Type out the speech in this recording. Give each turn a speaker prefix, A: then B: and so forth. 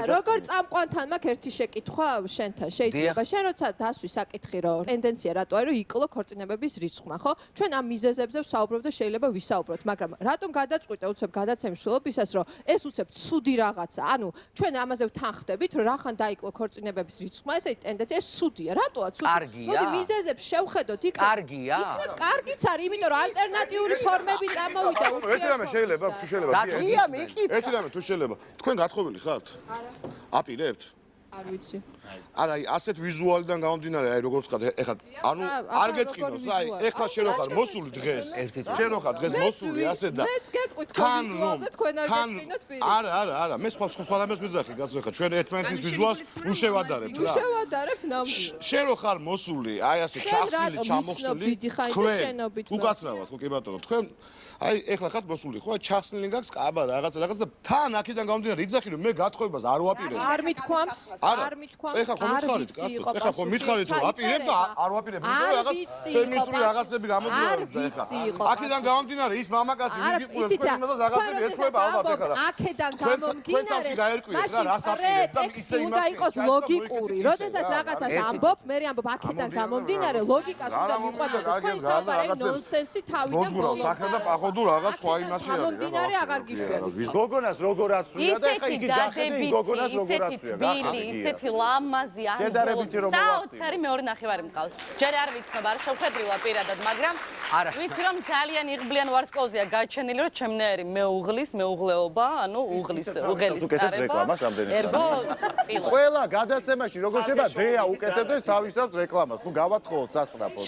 A: როგორ წამყვანთან მაქვს ერთი შეკითხვა შენთან შეიძლება შენ როცა დასვი საკითხი რომ ტენდენცია რატო არის რომ იკლო ქორწინებების რიცხვმა ხო ჩვენ ამ მიზეზებზე ვსაუბრობ და შეიძლება ვისაუბროთ მაგრამ რატომ გადაწყვიტე უცებ გადაცემის მშვილობისას რომ ეს უცებ ცუდი რაღაცა ანუ ჩვენ ამაზე ვთანხმდებით რომ რახან დაიკლო ქორწინებების რიცხვმა ესე ტენდენცია ცუდია რატოა ცუდი მოდი მიზეზებს შევხედოთ იქ
B: კარგია
A: კარგიც არის იმიტომ რომ ალტერნატიული ფორმები წამოვიდა
C: ერთი რამე შეიძლება თუ შეიძლება ერთი რამე თუ შეიძლება თქვენ გათხოვილი ხართ აპირებთ
A: არ ვიცი
C: არა ასეთ ვიზუალიდან გამომდინარე აი როგორც ხარ ეხლა ანუ არ გეწყინოს აი ეხლა შენ რო ხარ მოსული დღეს შენ რო ხარ დღეს მოსული ასე და
A: მეც გეტყვით თქვენ ვიზუალზე თქვენ არ გეწყინოთ პირი
C: არა მე სხვა რამეს ვიძახი კაცო ეხლა ჩვენ ერთმანეთის ვიზუალს უშევადარებთ რა
A: უშევადარებთ ნამდვილად
C: შენ რო ხარ მოსული აი ასე ჩახსნილი ჩამოხსნილი უკაცრავად ხო კი ბატონო თქვენ აი ეხლა ხართ მოსული ხო ჩახსნილი გაქვს აბა რაღაც და თან აქედან გამომდინარე იძახი რომ მე გათხოვებას არ ვაპირებ
A: არ მithქვამს არ მithქვამს
C: ეხლა ხო მითხარით კაცო ეხლა ხო მითხარით რომ აპირებ და არ ვაპირებ იმიტომ რომ რაღაც ფემინისტური რაღაცები გამომდინარე ეხლა აქედან გამომდინარე ის მამაკაცი ვიგიყურებს თქვენ იმას რაღაცები ერთვება ალბათ ეხლა
A: აქედან გამომდინარე მაშინ ისე უნდა იყოს ლოგიკური როდესაც რაღაცას ამბობ მე ამბობ აქედან გამომდინარე ლოგიკას უნდა მიყვებოდეთ თქვენ საუბარი ნონსენსი თავიდან
C: მოვა თუ რაღაც სხვა იმაში არის.
A: გამომდინარე აღარ გიშველი.
D: გოგონას როგორ აცვია და ეხა იგი დახედი გოგონას როგორ აცვია.
E: ისეთი ლამაზი არ საოცარი მეორე ნახევარი მყავს. ჯერ არ ვიცნობ არ შევხედრილა პირადად, მაგრამ ვიცი რომ ძალიან იღბლიან ვარსკვლავზეა გაჩენილი რომ ჩემნაირი მეუღლეობა, ანუ უღლის
D: რეკლამას ამდენი.
E: ერგო წილა.
D: ყველა გადაცემაში როგორ შეიძლება დეა უკეთებდეს თავის თავს რეკლამას. ნუ გავათხოვოთ სასწრაფოდ.